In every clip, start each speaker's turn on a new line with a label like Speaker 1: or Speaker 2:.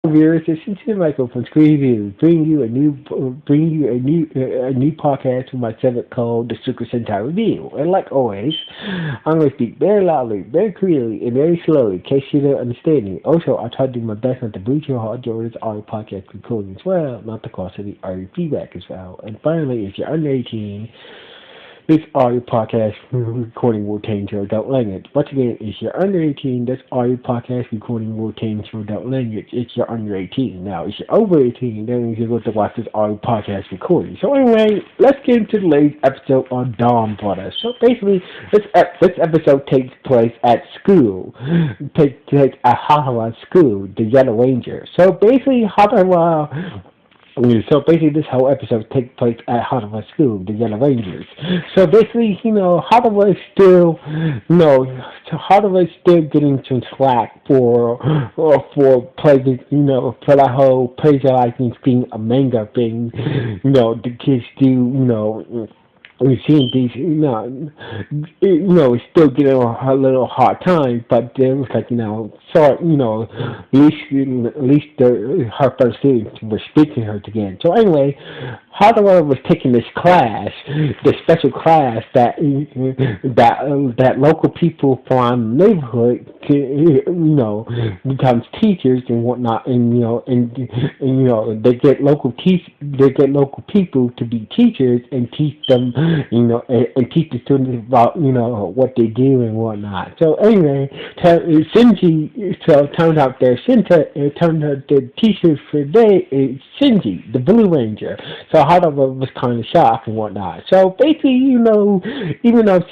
Speaker 1: Viewers, this is Michael from Screen Review, bringing you a new podcast for my segment called the Super Sentai Review. And like always, I'm going to speak very loudly, very clearly, and very slowly in case you don't understand me. Also, I'll try to do my best not to breach your heart during this audio podcast recording as well, not to cause any audio feedback as well. And finally, if you're under 18, this audio podcast recording will contain to adult language. Once again, if you're under 18, this audio podcast recording will contain to adult language. If you're under 18. Now, if you're over 18, then you're going to watch this audio podcast recording. So anyway, let's get into the latest episode on Donbrothers. So basically, this episode takes place at school. Takes at Hatara's school, the Yellow Ranger. So basically, this whole episode takes place at Hatara's school, the Yellow Rangers. So basically, Hatara is still, Hatara is still getting some slack for playing, for that whole plagiarizing thing, a manga thing. The kids do, we've seen these, it's still getting a little hard time, but it was like, at least her first students were speaking to her again. So anyway, Hardaway was taking this class, this special class that local people from the neighborhood, becomes teachers and whatnot, and they get local people to be teachers and teach them, and teach the students about what they do and whatnot. So anyway, turned out the teacher for the day is Shinji, the Blue Ranger. So Hadawa was kind of shocked and whatnot. So basically, even though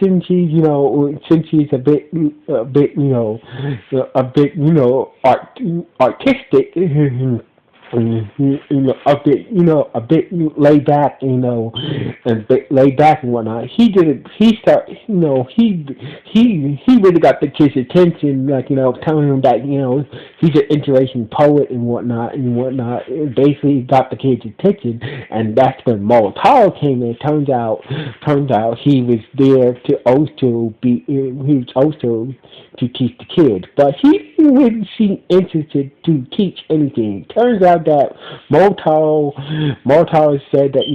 Speaker 1: Shinji is a bit artistic, a bit laid back, and whatnot. He really got the kid's attention, telling him that, he's an interesting poet and whatnot, and basically got the kid's attention, and that's when Molotov came in. Turns out he was there to teach the kid, but he didn't seem interested to teach anything. Turns out that Molotov said that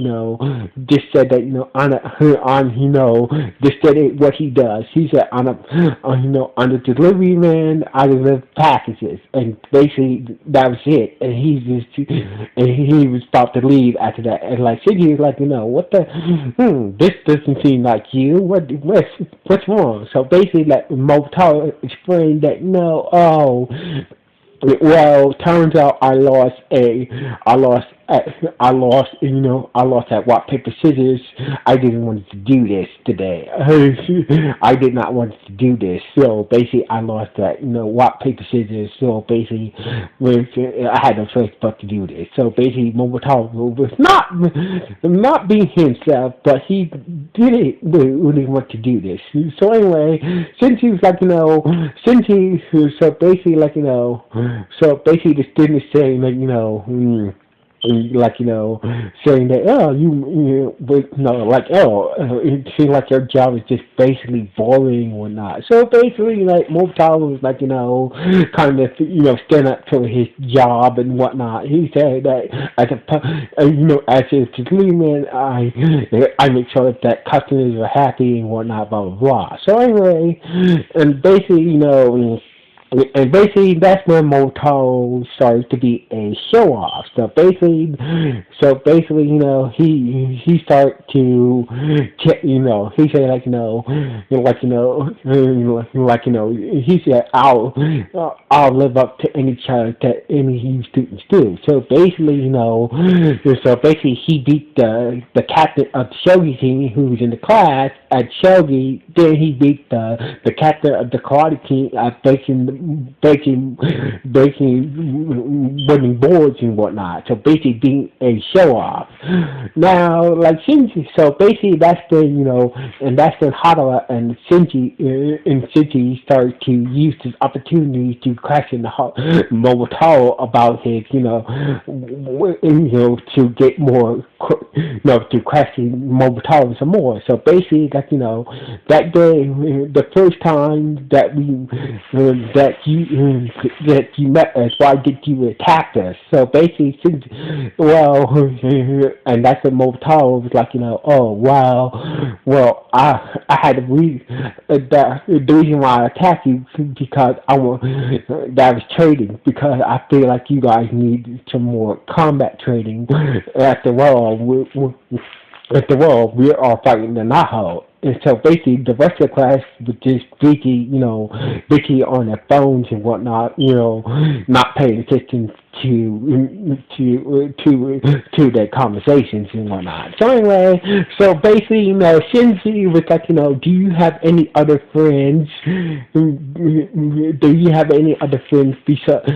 Speaker 1: what he does. He said on the delivery man, I deliver packages, and basically that was it. And he was about to leave after that. And like Siggy was like, what the this doesn't seem like you. What's wrong? So basically, like Molotov explained that well, turns out I lost at rock, paper, scissors. I didn't want to do this today. I did not want to do this. So basically, I lost at rock, paper, scissors. So basically, I had no choice but to do this. So basically, Momotaro was not being himself, but he didn't really want to do this. So anyway, since he was like, so basically, the student is saying saying that it seems like your job is just basically boring or not. So basically, like Motown was like kind of stand up for his job and whatnot. He said that as a delivery man, I make sure that customers are happy and whatnot, blah blah blah. So anyway, and basically that's when Moto started to be a show off. So basically, he started to, he said he said I'll live up to any challenge that any students do. So basically, he beat the captain of the Shogi team who was in the class at Shogi. Then he beat the captain of the karate team at breaking wooden boards and whatnot. So basically being a show off. Now, like Shinji, so basically that's when and that's when Hadara and Shinji started to use this opportunity to question Momotaro about his to get more to question Momotaro some more. So basically that that day, the first time that that you met us, why did you attack us? So basically, since, well, and that's when Motaro was like, oh well, I had to the reason why I attacked you because that was trading because I feel like you guys need some more combat training. After all, we are fighting the Naho. And so basically, the rest of the class was just busy on their phones and whatnot, not paying attention to their conversations and whatnot. So anyway, so basically, Shinji was like, do you have any other friends? Do you have any other friends besides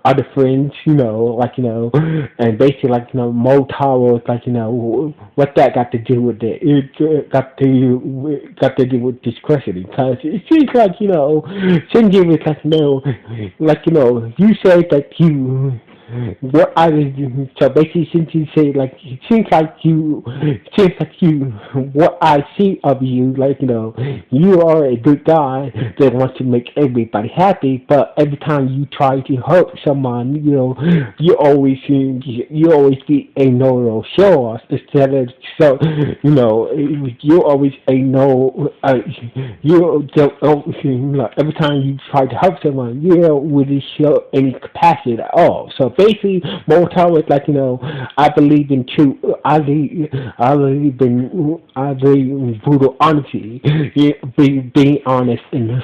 Speaker 1: other friends? And basically, like, Motaro was like, what that got to do with it? It got to do with discretion because it seems like, Shinji was like, you said that you. What I was so basically, since you say like, it seems like you, what I see of you, like you are a good guy that wants to make everybody happy, but every time you try to hurt someone, you always be a no show off instead of you always a no you don't every time you try to help someone, you don't really show any capacity at all. So basically, Motaro is like, I believe in true, I believe in brutal honesty, being honest and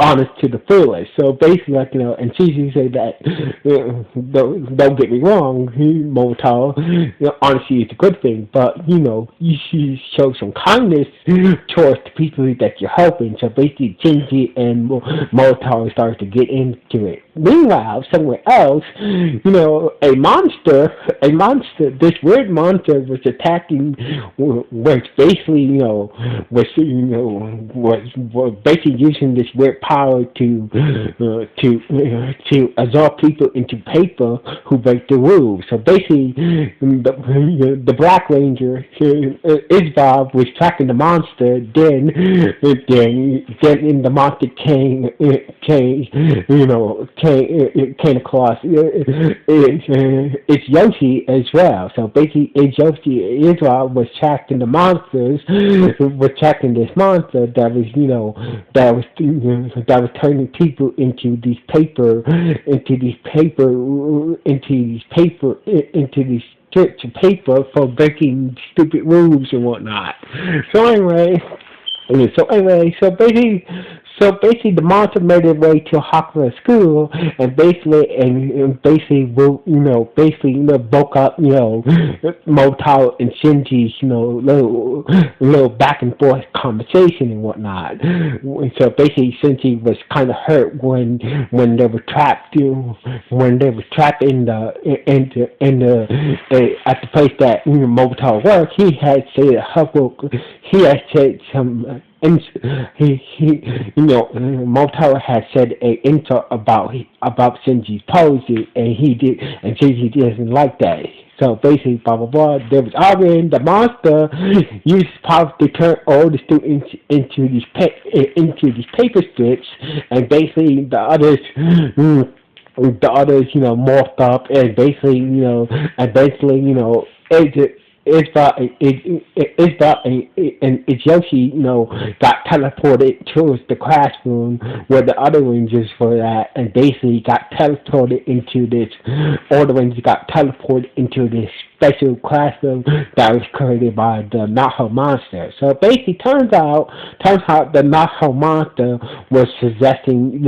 Speaker 1: honest to the fullest. So basically, like, and Shishi said that, don't get me wrong, Motaro, honesty is a good thing, but, you should show some kindness towards the people that you're helping. So basically, Shinji and Motaro started to get into it. Meanwhile, somewhere else, a monster, this weird monster was attacking, was basically, was basically using this weird power to absorb people into paper who break the rules. So basically, the Black Ranger, Isbab, was tracking the monster. Then in the monster came across it's Yoshi as well. So basically, Israel was tracking the monsters, was tracking this monster that was turning people into these strips of paper for breaking stupid rules and whatnot. So basically, the monster made its way to Hakura school, and basically broke up, Motaro and Shinji's, little back and forth conversation and whatnot. So basically, Shinji was kind of hurt when they were trapped, in the at the place that Motaro worked. He had said some. And Motaro had said an insult about Shinji's pose, and Shinji doesn't like that. So basically, blah blah blah. There was arguing. The monster used power to turn all the students into these paper strips, and basically the others, morphed up, and basically, it's Yoshi, got teleported towards the classroom where the other Rangers were at, and basically got teleported into this. All the Rangers got teleported into this special classroom that was created by the Naho monster. So basically, turns out the Naho monster was possessing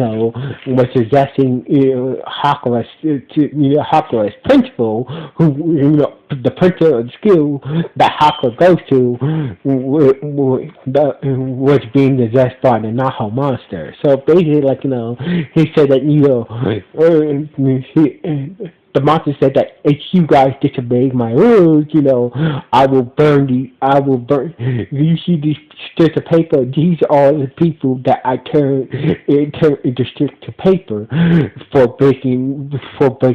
Speaker 1: Hakura's principal, who the principal of the school that Hakura goes to was being possessed by the Naho monster. So basically, he said that the monster said that if you guys disobey my rules, I will burn. You see these strips of paper? These are the people that I turn into strips of paper for breaking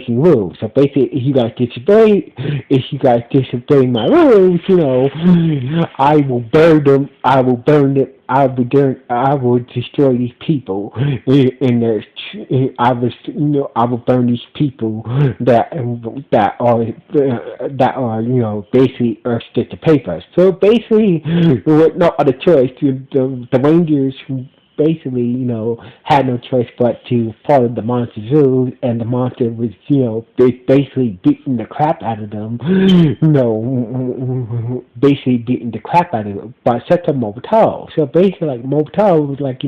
Speaker 1: rules. So basically, if you guys disobey my rules, I will burn them. I would destroy these people, and I would burn these people that are basically earth stick to paper. So basically, with no other choice, the Rangers basically, had no choice but to follow the monster's rules, and the monster was, basically beating the crap out of them, basically beating the crap out of them, but such a Mobile. So basically, like, Mobile was like,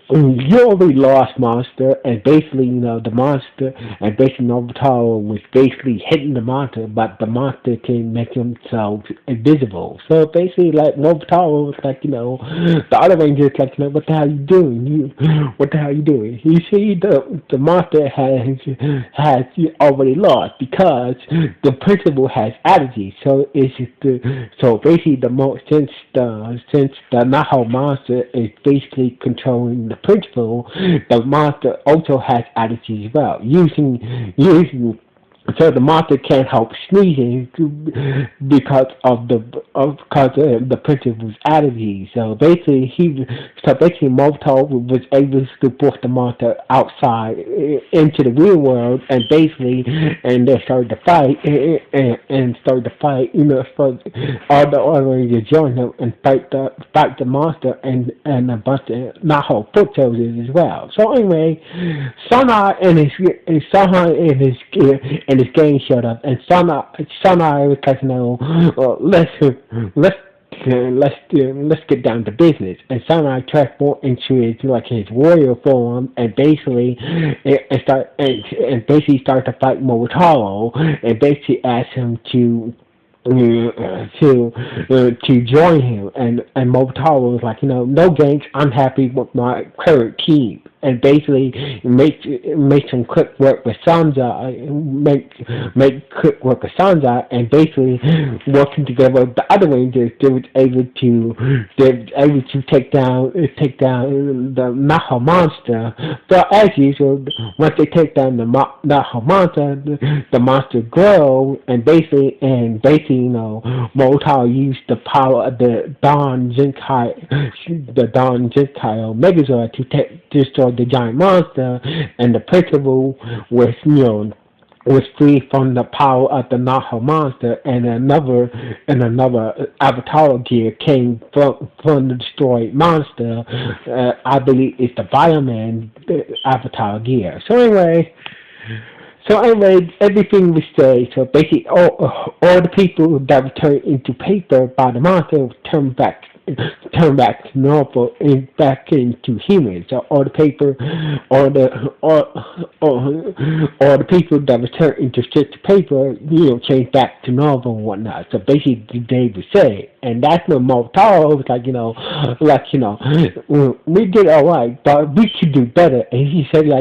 Speaker 1: you already lost monster, and basically, the monster, and basically Nobutar was basically hitting the monster, but the monster can make themselves invisible. So basically, like, Nobutar was like, the other rangers like, what the hell you doing? What the hell you doing? You see, the monster has already lost because the principal has allergies. So it's just so basically since the Naho monster is basically controlling the principal, the monster also has allergies as well. Using so the monster can't help sneezing because of the principal's allergies. So basically Moto was able to force the monster outside into the real world, and basically they started to fight and started to fight. So all the other Rangers joined him and fight the monster, and a bunch of Naho foot soldiers as well. So anyway, Sonai and his gang showed up, and Sonai was like, let's let's get down to business. And Sonai transformed into his warrior form, and basically start to fight Momotaro, and basically asked him to join him, and Mobutaro was like, no thanks, I'm happy with my current team, and basically make some quick work with Sansa, make quick work with Sansa, and basically working together with the other Rangers, they were able to take down the Naha monster. But as usual, once they take down the Naha monster, the monster grows, and basically, Motaro used the power of the Don Zenkai Megazord to destroy the giant monster, and the principal was free from the power of the Naha monster, and another Avataro gear came from the destroyed monster. I believe it's the Bioman Avatar gear. So anyway, everything was saved. So basically, all the people that were turned into paper by the monster turned back to normal and back into humans. So all the people that were turned into strict paper, changed back to normal and whatnot. So basically, they were saved. And that's when Motaro was like, we did all right, but we could do better. And he said, we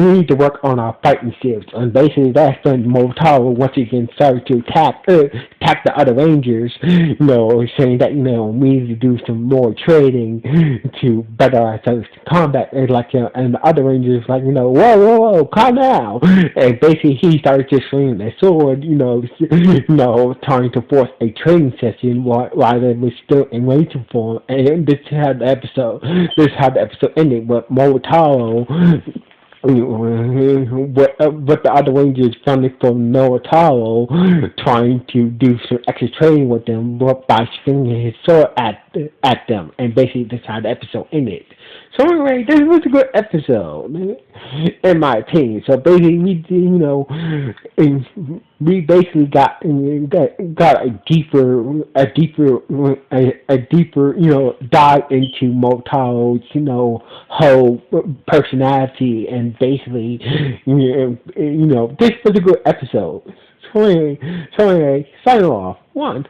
Speaker 1: need to work on our fighting skills. And basically, that's when Motaro once again started to attack the other Rangers, saying that, we need to do some more trading to better ourselves in combat. And and the other Rangers whoa, calm down. And basically, he started to swing their sword, trying to force a training session while they were still in waiting form. And this is how the episode ended with Motaro with the other Rangers coming from Norotaro trying to do some extra training with them by swinging his sword at them, and basically that's how the episode ended. So anyway, this was a good episode, in my opinion. So basically, we basically got a deeper dive into Motaro's whole personality, and basically this was a good episode. So anyway, sign off. One.